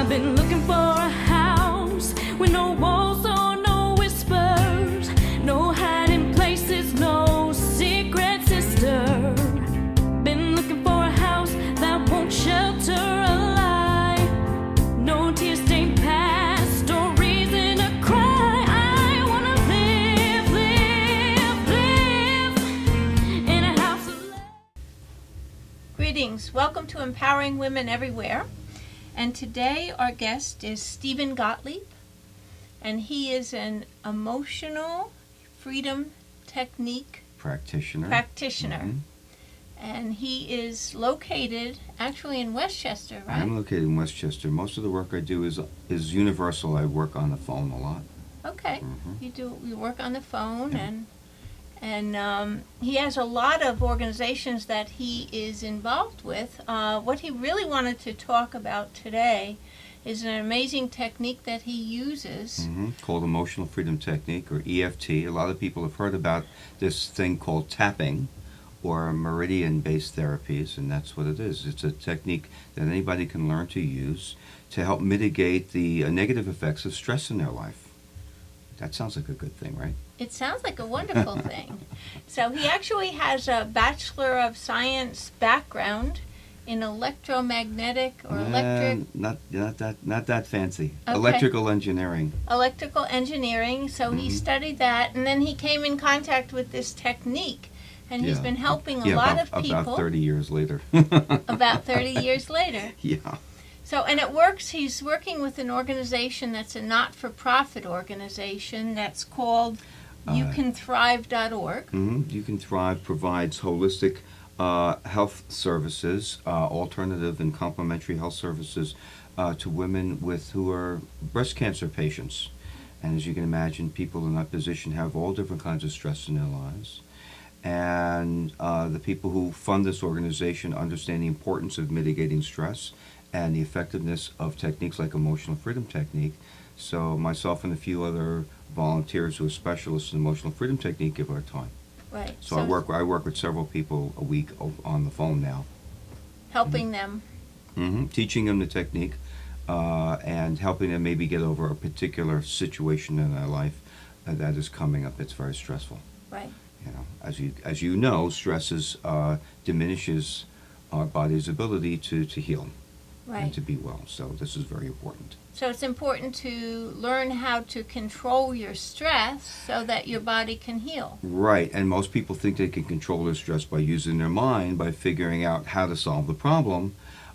I've been looking for a house with no walls or no whispers, no hiding places, no secret sister. Been looking for a house that won't shelter a lie, no tear-stained past or reason to cry. I wanna live in a house of love. Greetings. Welcome to Empowering Women Everywhere. And today our guest is Stephen Gottlieb, and he is an emotional freedom technique practitioner. Mm-hmm. And he is located actually in Westchester, right? I'm located in Westchester. Most of the work I do is universal. I work on the phone a lot. Okay. Mm-hmm. You work on the phone, Yeah. and he has a lot of organizations that he is involved with. What he really wanted to talk about today is an amazing technique that he uses. Called Emotional Freedom Technique, or EFT. A lot of people have heard about this thing called tapping, or meridian-based therapies, and that's what it is. It's a technique that anybody can learn to use to help mitigate the negative effects of stress in their life. That sounds like a good thing, right? It sounds like a wonderful thing. So he actually has a Bachelor of Science background in electromagnetic or electric... Not that fancy. Okay. Electrical engineering. Electrical engineering. So he studied that, and then he came in contact with this technique, and he's been helping a lot of people. About 30 years later. About 30 years later. Yeah. So, and it works, he's working with an organization that's a not-for-profit organization that's called YouCanThrive.org. You Can Thrive provides holistic health services, alternative and complementary health services to women who are breast cancer patients. And as you can imagine, people in that position have all different kinds of stress in their lives. And the people who fund this organization understand the importance of mitigating stress and the effectiveness of techniques like emotional freedom technique. So myself and a few other volunteers who are specialists in emotional freedom technique give our time. Right. So I work with several people a week on the phone now. Helping them. Teaching them the technique and helping them maybe get over a particular situation in their life that is coming up that's very stressful. Right. You know, as you know, stress diminishes our body's ability to heal. Right. And to be well. So this is very important. So it's important to learn how to control your stress so that your body can heal. Right, and most people think they can control their stress by using their mind, by figuring out how to solve the problem,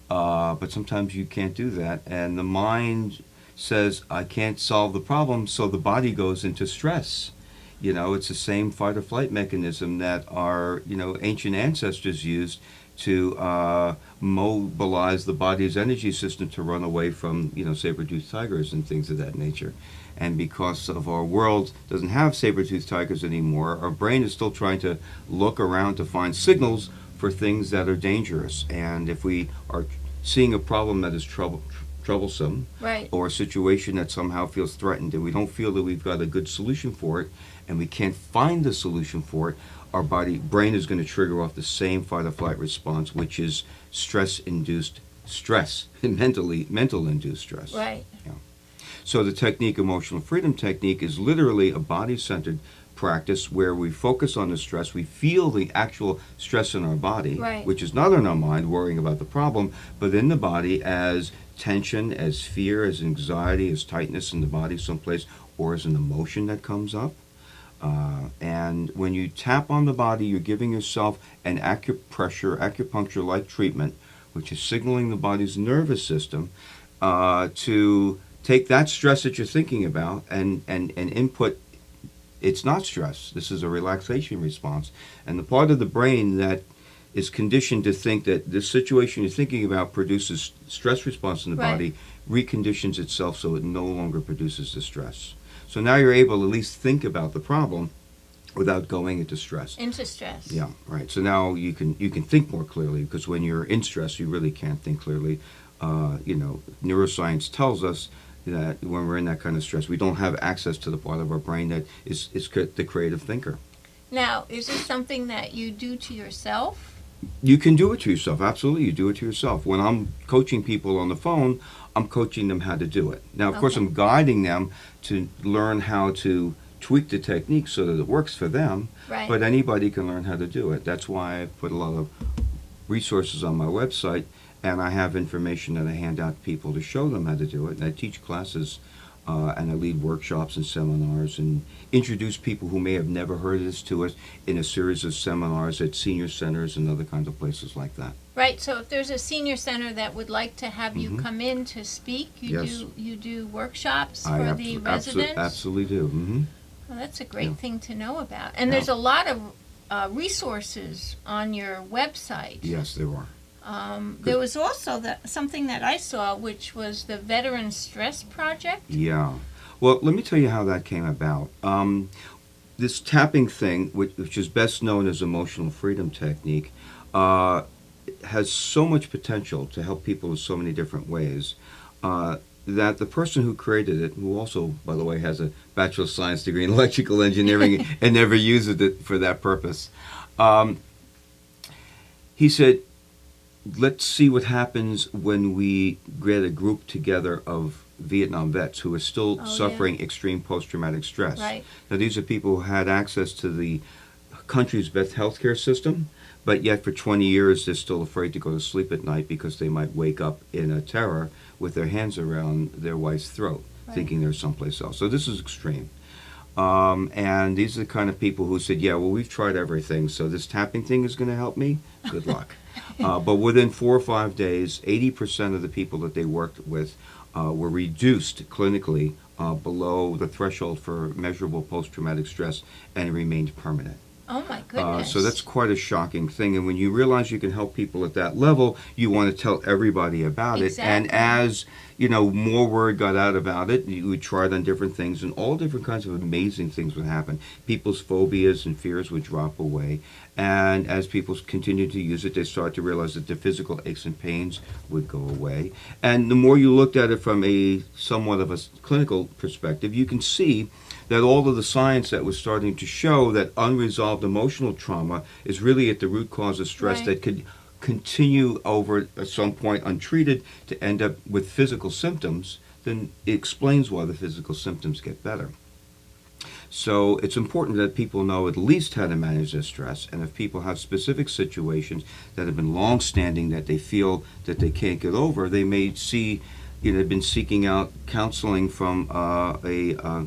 but sometimes you can't do that, and the mind says, I can't solve the problem, so the body goes into stress. You know, it's the same fight or flight mechanism that our, ancient ancestors used to mobilize the body's energy system to run away from, saber-toothed tigers and things of that nature. And because of our world doesn't have saber-toothed tigers anymore, our brain is still trying to look around to find signals for things that are dangerous. And if we are seeing a problem that is troublesome, right, or a situation that somehow feels threatened, and we don't feel that we've got a good solution for it, and we can't find the solution for it, our brain is going to trigger off the same fight or flight response, which is stress-induced stress, mental-induced stress. Right. Yeah. So the technique, emotional freedom technique, is literally a body-centered practice where we focus on the stress, we feel the actual stress in our body, right, which is not in our mind worrying about the problem, but in the body as tension, as fear, as anxiety, as tightness in the body someplace, or as an emotion that comes up. And when you tap on the body, you're giving yourself an acupuncture-like treatment, which is signaling the body's nervous system to take that stress that you're thinking about and input. It's not stress. This is a relaxation response. And the part of the brain that is conditioned to think that this situation you're thinking about produces stress response in the body reconditions itself so it no longer produces the stress. So now you're able to at least think about the problem without going into stress. Into stress. Yeah, right. So now you can think more clearly, because when you're in stress, you really can't think clearly. Neuroscience tells us that when we're in that kind of stress, we don't have access to the part of our brain that is the creative thinker. Now, is this something that you do to yourself? You can do it to yourself. Absolutely, you do it to yourself. When I'm coaching people on the phone, I'm coaching them how to do it. Now, of course, Okay. I'm guiding them to learn how to tweak the technique so that it works for them. Right. But anybody can learn how to do it. That's why I put a lot of resources on my website, and I have information that I hand out to people to show them how to do it. And I teach classes, and I lead workshops and seminars, and introduce people who may have never heard of this to us in a series of seminars at senior centers and other kinds of places like that. Right. So if there's a senior center that would like to have you Mhm. come in to speak, you Yes. do workshops for I the residents. absolutely do. Hmm. Well, that's a great Yeah. thing to know about. And Yeah. there's a lot of resources on your website. Yes, there are. There was also something that I saw, which was the Veteran Stress Project. Yeah. Well, let me tell you how that came about. This tapping thing, which is best known as emotional freedom technique, has so much potential to help people in so many different ways that the person who created it, who also, by the way, has a Bachelor of Science degree in electrical engineering and never used it for that purpose, he said, let's see what happens when we get a group together of Vietnam vets who are still Oh, suffering extreme post-traumatic stress. Right. Now, these are people who had access to the country's best healthcare system, but yet for 20 years they're still afraid to go to sleep at night because they might wake up in a terror with their hands around their wife's throat, Right. thinking they're someplace else. So this is extreme. And these are the kind of people who said, yeah, well, we've tried everything, so this tapping thing is going to help me? Good luck. But within 4 or 5 days, 80% of the people that they worked with were reduced clinically below the threshold for measurable post-traumatic stress and remained permanent. Oh my goodness. So that's quite a shocking thing. And when you realize you can help people at that level, you want to tell everybody about it. And Exactly. as more word got out about it, you would try it on different things, and all different kinds of amazing things would happen. People's phobias and fears would drop away. And as people continued to use it, they started to realize that their physical aches and pains would go away. And the more you looked at it from a somewhat of a clinical perspective, you can see that all of the science that was starting to show that unresolved emotional trauma is really at the root cause of stress Right. that could continue over at some point untreated to end up with physical symptoms, then it explains why the physical symptoms get better. So it's important that people know at least how to manage their stress, and if people have specific situations that have been long-standing that they feel that they can't get over, they may see, they've been seeking out counseling from a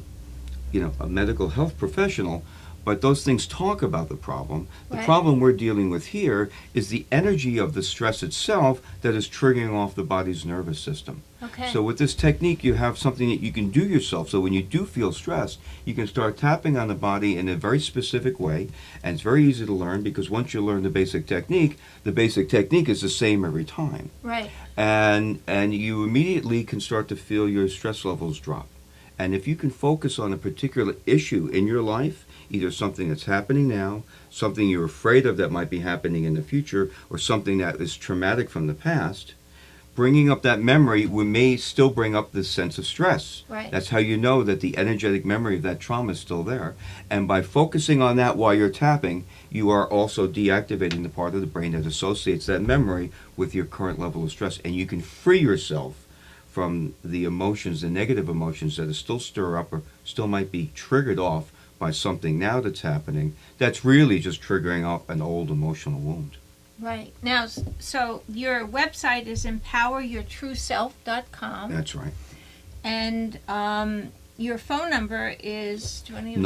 medical health professional, but those things talk about the problem. The Right. problem we're dealing with here is the energy of the stress itself that is triggering off the body's nervous system. Okay. So with this technique, you have something that you can do yourself. So when you do feel stress, you can start tapping on the body in a very specific way, and it's very easy to learn because once you learn the basic technique is the same every time. Right. And you immediately can start to feel your stress levels drop. And if you can focus on a particular issue in your life, either something that's happening now, something you're afraid of that might be happening in the future, or something that is traumatic from the past, bringing up that memory may still bring up this sense of stress. Right. That's how you know that the energetic memory of that trauma is still there. And by focusing on that while you're tapping, you are also deactivating the part of the brain that associates that memory with your current level of stress. And you can free yourself from the emotions, the negative emotions that are still stir up or still might be triggered off by something now that's happening that's really just triggering off an old emotional wound. Right. Now, so your website is empoweryourtrueself.com. That's right. And your phone number is, do you want to use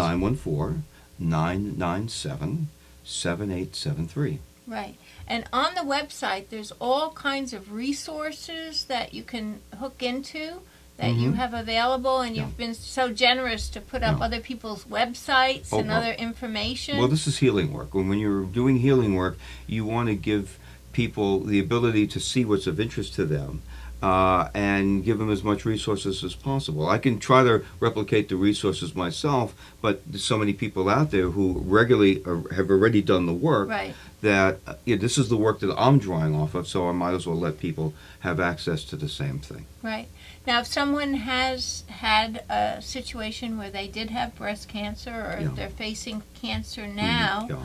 914-997-7873. Right. And on the website, there's all kinds of resources that you can hook into that you Mhm. have available, and Yeah. you've been so generous to put up Yeah. other people's websites Oh, and well. other information. Well, this is healing work. When you're doing healing work, you want to give people the ability to see what's of interest to them and give them as much resources as possible. I can try to replicate the resources myself, but there's so many people out there who regularly have already done the work Right. that this is the work that I'm drawing off of, so I might as well let people have access to the same thing. Right. Now, if someone has had a situation where they did have breast cancer, or Yeah. they're facing cancer now, Yeah.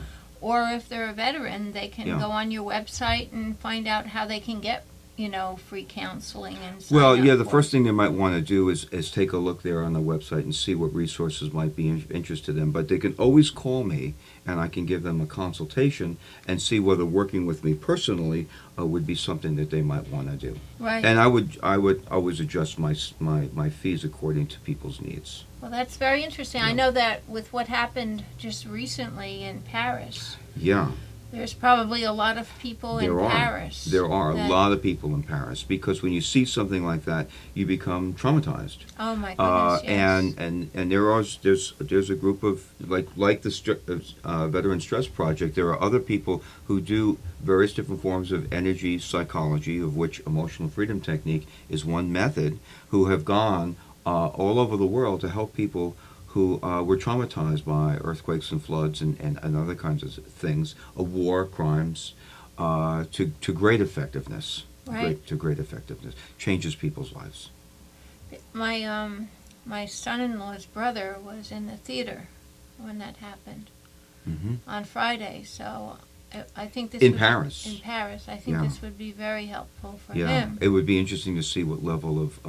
or if they're a veteran, they can Yeah. go on your website and find out how they can get, free counseling and sign Well, up yeah, the for first it. thing they might want to do is take a look there on the website and see what resources might be interested in. But they can always call me, and I can give them a consultation and see whether working with me personally would be something that they might want to do. Right. And I would always adjust my fees according to people's needs. Well, that's very interesting. I Yeah. know that with what happened just recently in Paris, Yeah. there's probably a lot of people in Paris. There are a that- lot of people in Paris, because when you see something like that, you become traumatized. Oh my goodness, yes. And there's a group of like the Veteran Stress Project. There are other people who do various different forms of energy psychology, of which emotional freedom technique is one method, who have gone all over the world to help people who were traumatized by earthquakes and floods and other kinds of things, war, crimes, to great effectiveness. Right. To great effectiveness. Changes people's lives. My son-in-law's brother was in the theater when that happened Hmm. on Friday, so I think this In would- Paris. In Paris, I think Yeah. this would be very helpful for Yeah, him. it would be interesting to see what level of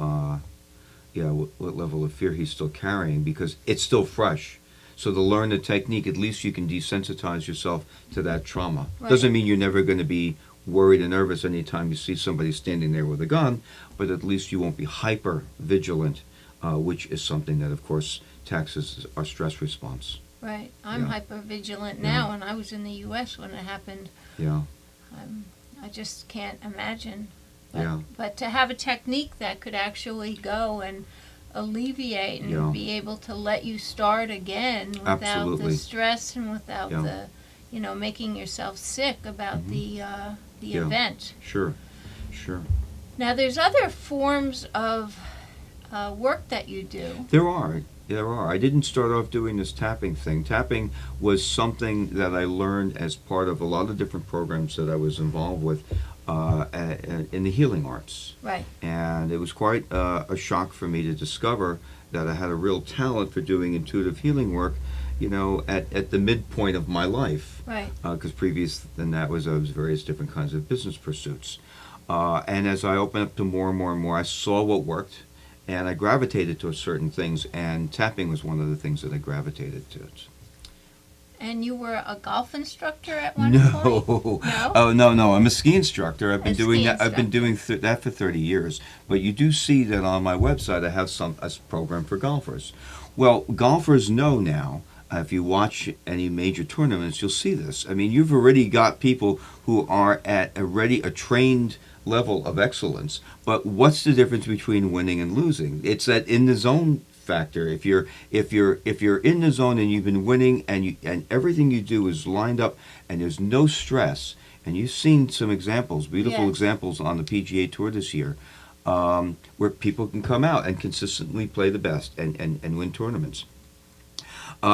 what level of fear he's still carrying, because it's still fresh. So to learn the technique, at least you can desensitize yourself to that trauma. Right. Doesn't mean you're never going to be worried and nervous anytime you see somebody standing there with a gun, but at least you won't be hyper vigilant, which is something that, of course, taxes our stress response. Right. I'm Yeah. hyper vigilant Yeah. now, and I was in the U.S. when it happened. Yeah, I just can't imagine. yeah. But to have a technique that could actually go and alleviate and Yeah. be able to let you start again without Absolutely. the stress and without Yeah. the, making yourself sick about the Yeah. event. Sure, sure. Now, there's other forms of work that you do. There are. I didn't start off doing this tapping thing. Tapping was something that I learned as part of a lot of different programs that I was involved with in the healing arts. Right. And it was quite a shock for me to discover that I had a real talent for doing intuitive healing work, at the midpoint of my life. Right. Because previous than that was various different kinds of business pursuits. And as I opened up to more and more and more, I saw what worked, and I gravitated to certain things, and tapping was one of the things that I gravitated to. And you were a golf instructor at one No. point? No. Oh, no. I'm a ski instructor. I've been A doing ski that. I've been doing that for 30 years. But you do see that on my website I have a program for golfers. Well, golfers know now. If you watch any major tournaments, you'll see this. I mean, you've already got people who are at a trained level of excellence. But what's the difference between winning and losing? It's that in the zone factor. If you're in the zone and you've been winning and everything you do is lined up and there's no stress, and you've seen some examples, beautiful Yes. examples on the PGA Tour this year, where people can come out and consistently play the best and win tournaments.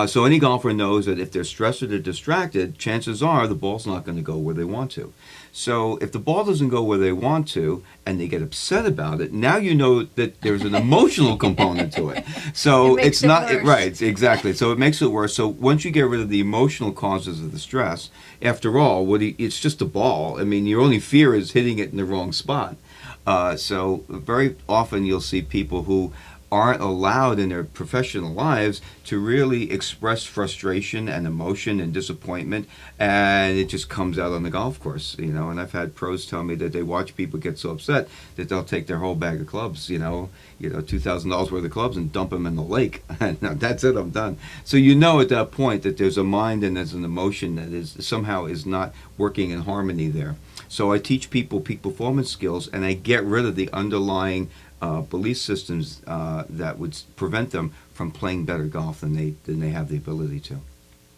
So any golfer knows that if they're stressed or they're distracted, chances are the ball's not going to go where they want to. So if the ball doesn't go where they want to and they get upset about it, now you know that there's an emotional component to it. So It makes it's it not worse. right, exactly. So it makes it worse. So once you get rid of the emotional causes of the stress, after all, it's just a ball. I mean, your only fear is hitting it in the wrong spot. So very often you'll see people who aren't allowed in their professional lives to really express frustration and emotion and disappointment, and it just comes out on the golf course, and I've had pros tell me that they watch people get so upset that they'll take their whole bag of clubs, $2,000 worth of clubs, and dump them in the lake. That's it, I'm done. So at that point that there's a mind and there's an emotion that is not working in harmony there. So I teach people peak performance skills, and I get rid of the underlying belief systems that would prevent them from playing better golf than they have the ability to.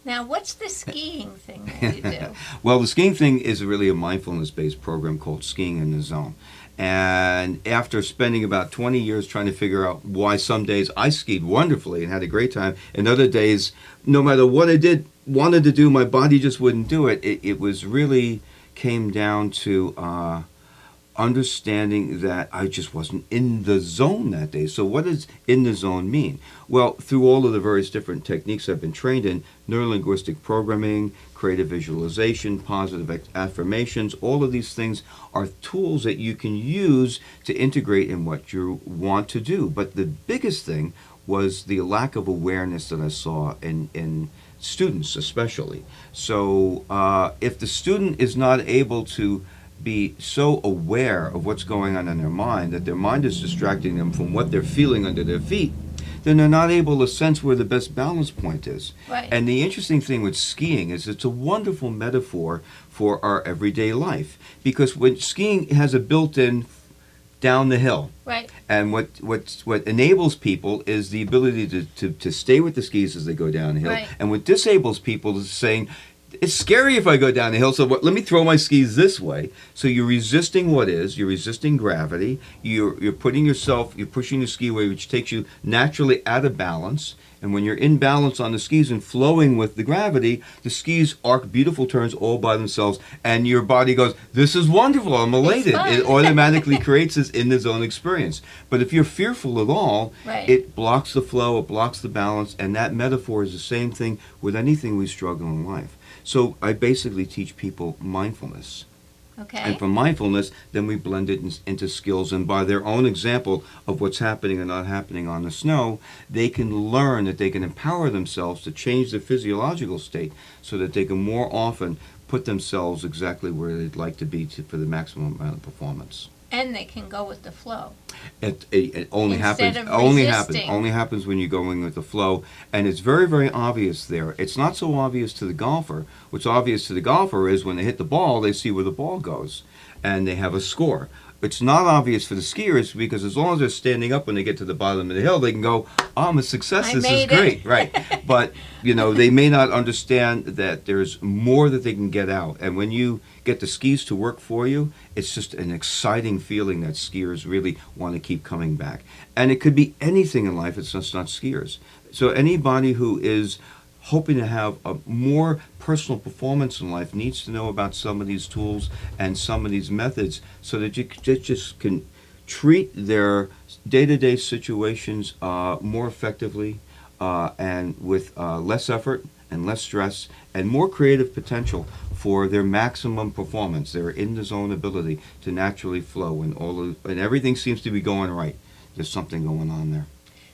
Now, what's the skiing thing that you do? Well, the skiing thing is really a mindfulness-based program called Skiing in the Zone. And after spending about 20 years trying to figure out why some days I skied wonderfully and had a great time, and other days, no matter what I wanted to do, my body just wouldn't do it. It was really came down to understanding that I just wasn't in the zone that day. So what does in the zone mean? Well, through all of the various different techniques I've been trained in, neurolinguistic programming, creative visualization, positive affirmations, all of these things are tools that you can use to integrate in what you want to do. But the biggest thing was the lack of awareness that I saw in students especially. So if the student is not able to be so aware of what's going on in their mind that their mind is distracting them from what they're feeling under their feet, then they're not able to sense where the best balance point is. Right. And the interesting thing with skiing is it's a wonderful metaphor for our everyday life, because when skiing has a built-in down the hill. Right. And what enables people is the ability to stay with the skis as they go downhill. Right. And what disables people is saying, it's scary if I go down the hill, so let me throw my skis this way. So you're resisting you're resisting gravity, you're pushing the ski away, which takes you naturally out of balance. And when you're in balance on the skis and flowing with the gravity, the skis arc beautiful turns all by themselves, and your body goes, this is wonderful, I'm elated. It automatically creates this in the zone experience. But if you're fearful at all, Right. it blocks the flow, it blocks the balance, and that metaphor is the same thing with anything we struggle in life. So I basically teach people mindfulness. Okay. And from mindfulness, then we blend it into skills. And by their own example of what's happening and not happening on the snow, they can learn that they can empower themselves to change their physiological state so that they can more often put themselves exactly where they'd like to be for the maximum amount of performance. And they can go with the flow. It only Instead happens. of Only resisting. happens when you're going with the flow, and it's very, very obvious there. It's not so obvious to the golfer. What's obvious to the golfer is when they hit the ball, they see where the ball goes, and they have a score. It's not obvious for the skiers because as long as they're standing up when they get to the bottom of the hill, they can go, "Oh, I'm a success. I This is made great." it. Right? But they may not understand that there's more that they can get out. And when you get the skis to work for you, it's just an exciting feeling that skiers really want to keep coming back. And it could be anything in life. It's just not skiers. So anybody who is hoping to have a more personal performance in life needs to know about some of these tools and some of these methods so that you just can treat their day-to-day situations more effectively and with less effort and less stress and more creative potential for their maximum performance, their in-the-zone ability to naturally flow and everything seems to be going right. There's something going on there.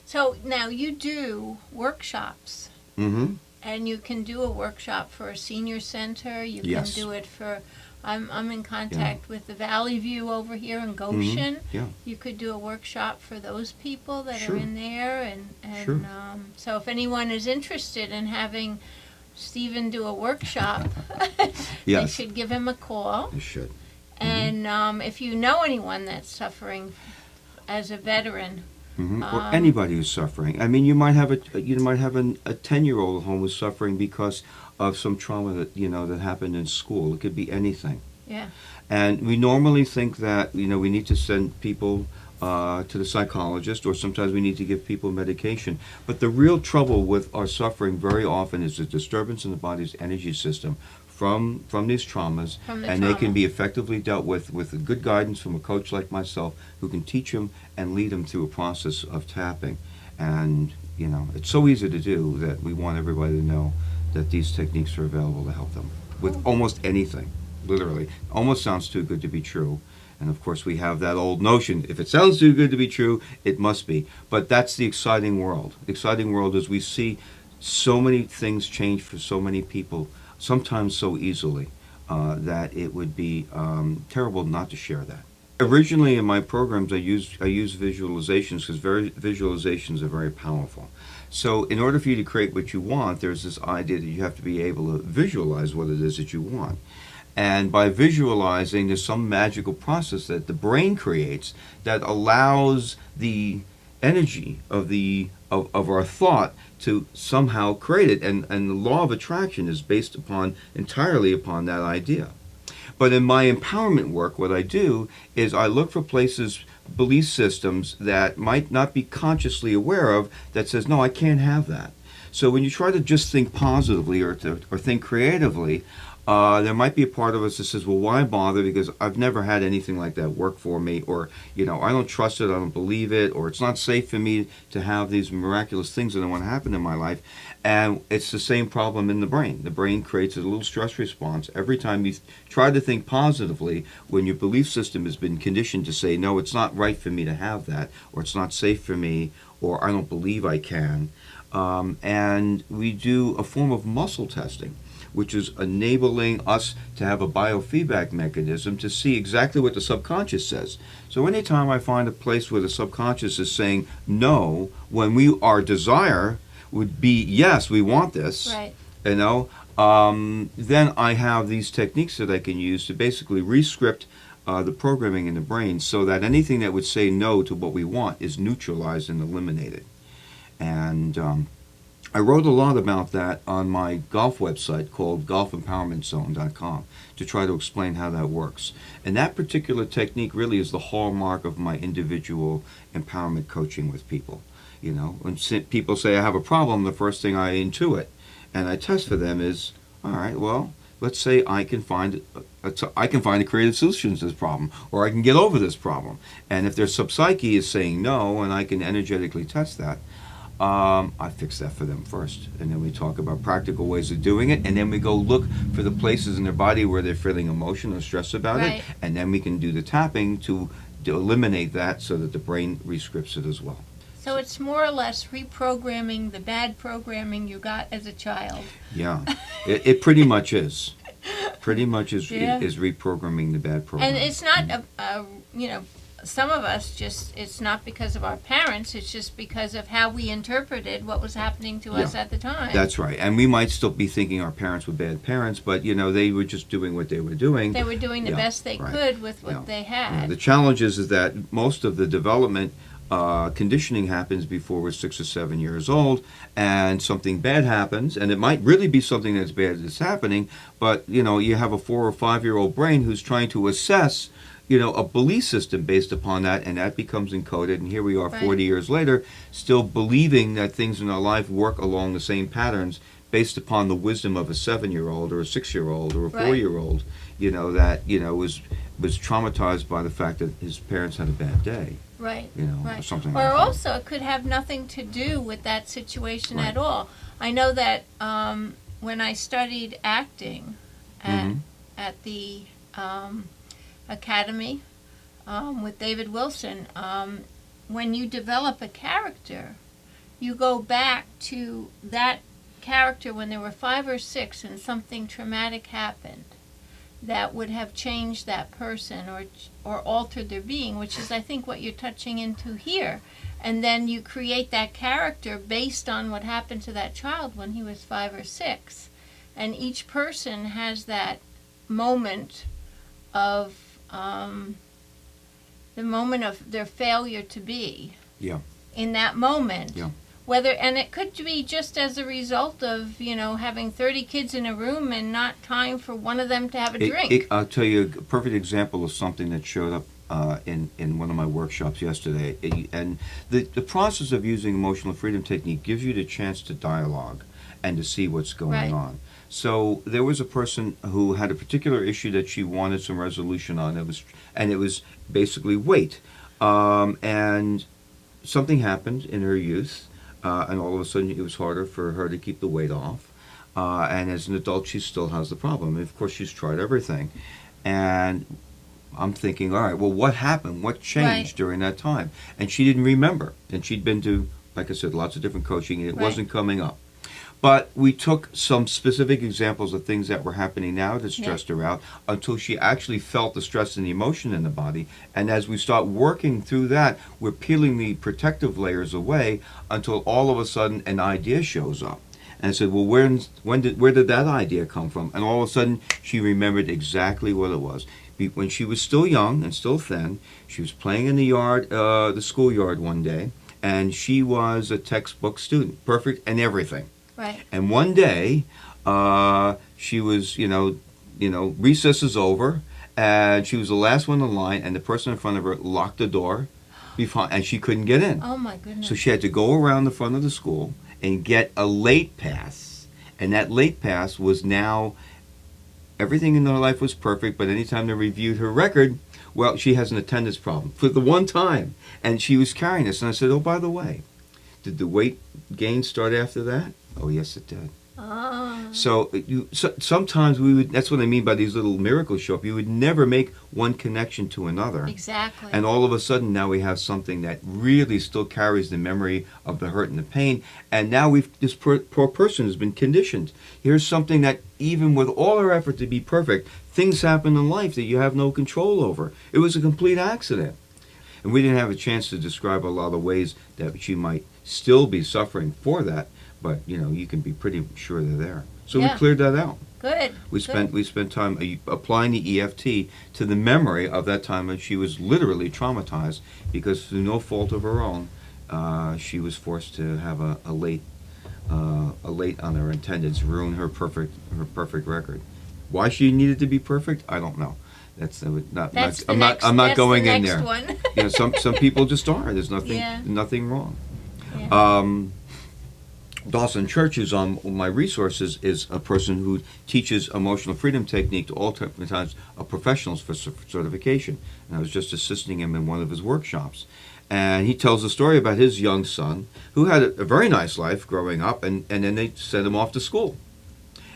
So now you do workshops. Mm-hmm. And you can do a workshop for a senior center. You Yes. can do it for. I'm in contact with the Valley View over here in Goshen. Yeah. You could do a workshop for those people that Sure. are in there, and Sure. so if anyone is interested in having Stephen do a workshop, they Yes. should give him a call. You should. And if you know anyone that's suffering as a veteran. Mm-hmm. Or anybody who's suffering. I mean, you might have a 10-year-old at home who's suffering because of some trauma that happened in school. It could be anything. Yeah. And we normally think that we need to send people to the psychologist, or sometimes we need to give people medication. But the real trouble with our suffering very often is the disturbance in the body's energy system from these traumas, From the and they can trauma. be effectively dealt with good guidance from a coach like myself who can teach them and lead them through a process of tapping. And it's so easy to do that we want everybody to know that these techniques are available to help them with almost anything. Literally, almost sounds too good to be true. And of course, we have that old notion: if it sounds too good to be true, it must be. But that's the exciting world. The exciting world is we see so many things change for so many people, sometimes so easily, that it would be terrible not to share that. Originally, in my programs, I use visualizations because visualizations are very powerful. So in order for you to create what you want, there's this idea that you have to be able to visualize what it is that you want. And by visualizing, there's some magical process that the brain creates that allows the energy of our thought to somehow create it. And the law of attraction is based entirely upon that idea. But in my empowerment work, what I do is I look for places, belief systems that might not be consciously aware of that says, no, I can't have that. So when you try to just think positively or think creatively, There might be a part of us that says, well, why bother? Because I've never had anything like that work for me, or, I don't trust it, I don't believe it, or it's not safe for me to have these miraculous things that I want to happen in my life. And it's the same problem in the brain. The brain creates a little stress response every time you try to think positively when your belief system has been conditioned to say, no, it's not right for me to have that, or it's not safe for me, or I don't believe I can. And we do a form of muscle testing, which is enabling us to have a biofeedback mechanism to see exactly what the subconscious says. So anytime I find a place where the subconscious is saying no, when our desire would be, yes, we want this, Right. Then I have these techniques that I can use to basically rescript the programming in the brain so that anything that would say no to what we want is neutralized and eliminated. And I wrote a lot about that on my golf website called golfempowermentzone.com to try to explain how that works. And that particular technique really is the hallmark of my individual empowerment coaching with people. When people say I have a problem, the first thing I intuit and I test for them is, all right, well, let's say I can find a creative solution to this problem, or I can get over this problem. And if their subpsyche is saying no, and I can energetically test that, I fix that for them first. And then we talk about practical ways of doing it, and then we go look for the places in their body where they're feeling emotion or stress about Right. it, and then we can do the tapping to eliminate that so that the brain rescripts it as well. So it's more or less reprogramming the bad programming you got as a child. Yeah, it pretty much is. Pretty much is Yeah. is reprogramming the bad program. And it's not, some of us it's not because of our parents, it's just because of how we interpreted what was happening to us at the time. That's right. And we might still be thinking our parents were bad parents, but, they were just doing what they were doing. They were doing the best they right. could with what they had. The challenge is that most of the development conditioning happens before we're 6 or 7 years old, and something bad happens, and it might really be something that's bad that's happening, but, you have a 4 or 5-year-old brain who's trying to assess a belief system based upon that, and that becomes encoded, and here we are 40 years later, still believing that things in our life work along the same patterns based upon the wisdom of a 7-year-old or a 6-year-old or a 4-year-old, that, was traumatized by the fact that his parents had a bad day. Right. Or something Or like that. also, it could have nothing to do with that situation at all. I know that when I studied acting at the academy with David Wilson, when you develop a character, you go back to that character when they were 5 or 6 and something traumatic happened that would have changed that person or altered their being, which is, I think, what you're touching into here. And then you create that character based on what happened to that child when he was 5 or 6. And each person has that moment of the moment of their failure to be. Yeah. In that moment. Yeah. And it could be just as a result of, having 30 kids in a room and not time for one of them to have a drink. I'll tell you a perfect example of something that showed up in one of my workshops yesterday. And the process of using emotional freedom technique gives you the chance to dialogue and to see what's going on. So there was a person who had a particular issue that she wanted some resolution on. It was basically weight. And something happened in her youth. And all of a sudden, it was harder for her to keep the weight off. And as an adult, she still has the problem. And of course, she's tried everything. And I'm thinking, all right, well, what happened? What changed during that time? And she didn't remember. And she'd been to, like I said, lots of different coaching, and it wasn't coming up. But we took some specific examples of things that were happening now that stressed her out until she actually felt the stress and the emotion in the body. And as we start working through that, we're peeling the protective layers away until all of a sudden an idea shows up. And I said, well, where did that idea come from? And all of a sudden, she remembered exactly what it was. When she was still young and still thin, she was playing in the yard, the schoolyard one day, and she was a textbook student, perfect in everything. Right. And one day, she was, recess is over, and she was the last one in line, and the person in front of her locked the door, and she couldn't get in. Oh, my goodness. So she had to go around the front of the school and get a late pass, and that late pass was now everything in her life was perfect, but anytime they reviewed her record, well, she has an attendance problem for the one time. And she was carrying this. And I said, oh, by the way, did the weight gain start after that? Oh, yes, it did. So sometimes we would, that's what I mean by these little miracles show up. You would never make one connection to another. Exactly. And all of a sudden now we have something that really still carries the memory of the hurt and the pain. And now this poor person has been conditioned. Here's something that even with all our effort to be perfect, things happen in life that you have no control over. It was a complete accident. And we didn't have a chance to describe a lot of ways that she might still be suffering for that. But, you can be pretty sure they're there. So we cleared that out. Good. We spent time applying the EFT to the memory of that time when she was literally traumatized because through no fault of her own, she was forced to have a late on her attendance, ruin her perfect record. Why she needed to be perfect, I don't know. I'm not going in there. One. Some people just are. There's nothing wrong. Yeah. Dawson Church, who's on my resources, is a person who teaches emotional freedom technique to all types of professionals for certification. And I was just assisting him in one of his workshops. And he tells a story about his young son who had a very nice life growing up, and then they sent him off to school.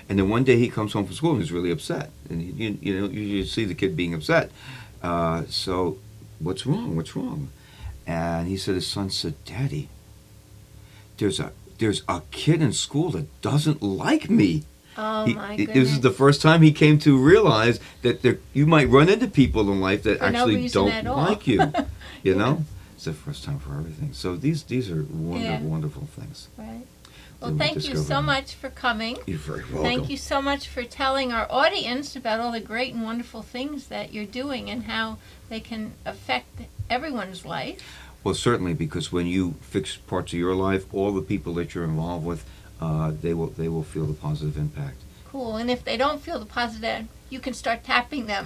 And then one day he comes home from school and he's really upset. And you see the kid being upset. So what's wrong? And he said, his son said, Daddy, there's a kid in school that doesn't like me. Oh, my goodness. This is the first time he came to realize that you might run into people in life that actually don't like you. You know? It's the first time for everything. So these are wonderful things. Right. Well, thank you so much for coming. You're very welcome. Thank you so much for telling our audience about all the great and wonderful things that you're doing and how they can affect everyone's life. Well, certainly, because when you fix parts of your life, all the people that you're involved with, they will feel the positive impact. Cool. And if they don't feel the positive, you can start tapping them.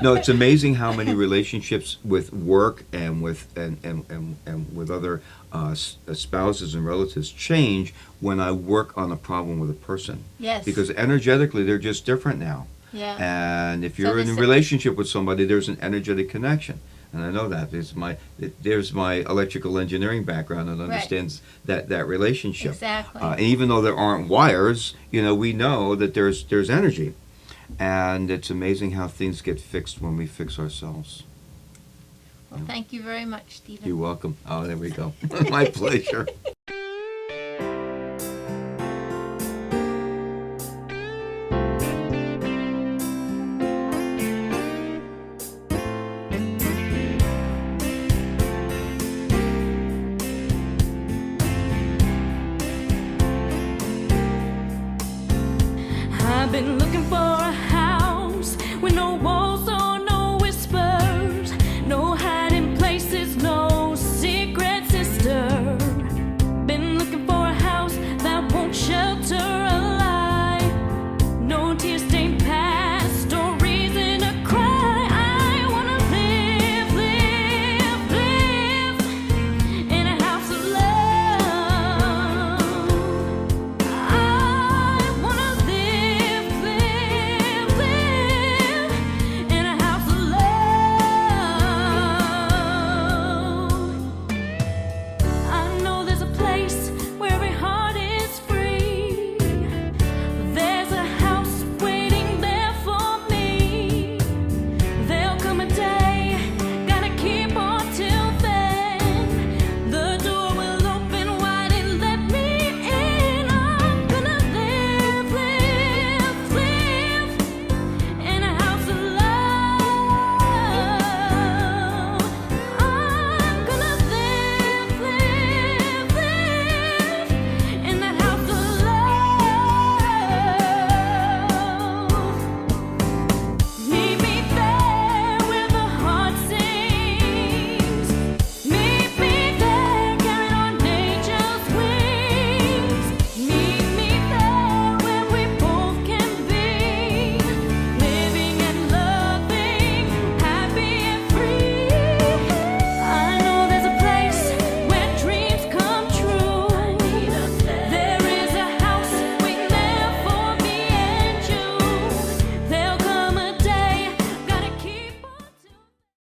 No, it's amazing how many relationships with work and with with other spouses and relatives change when I work on a problem with a person. Yes. Because energetically, they're just different now. Yeah. And if you're in a relationship with somebody, there's an energetic connection. And I know that. There's my electrical engineering background and understands that relationship. Exactly. And even though there aren't wires, we know that there's energy. And it's amazing how things get fixed when we fix ourselves. Well, thank you very much, Stephen. You're welcome. Oh, there we go. My pleasure.